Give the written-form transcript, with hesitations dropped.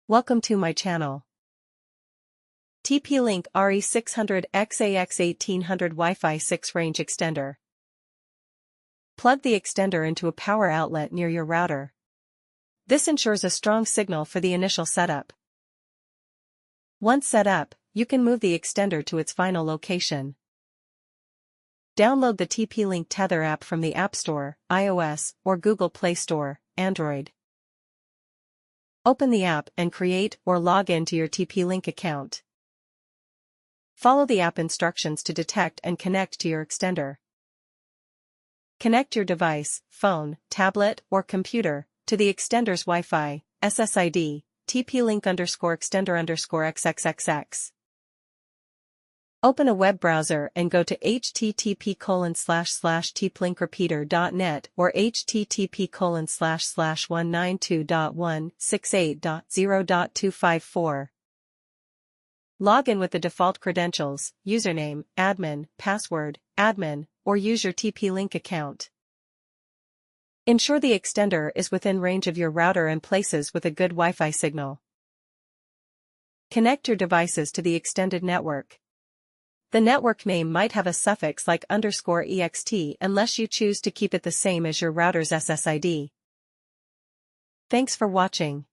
Welcome to my channel. TP Link RE600X AX1800 Wi-Fi 6 range extender. Plug the extender into a power outlet near your router. This ensures a strong signal for the initial setup. Once set up, you can move the extender to its final location. Download the TP Link Tether app from the App Store, iOS, or Google Play Store, Android. Open the app and create or log in to your TP Link account. Follow the app instructions to detect and connect to your extender. Connect your device, phone, tablet, or computer to the extender's Wi-Fi, SSID, TP Link _extender _XXXX. Open a web browser and go to http://tplinkrepeater.net or http://192.168.0.254. Log in with the default credentials, username, admin, password, admin, or use your TP Link account. Ensure the extender is within range of your router and places with a good Wi-Fi signal. Connect your devices to the extended network. The network name might have a suffix like _ext unless you choose to keep it the same as your router's SSID. Thanks for watching.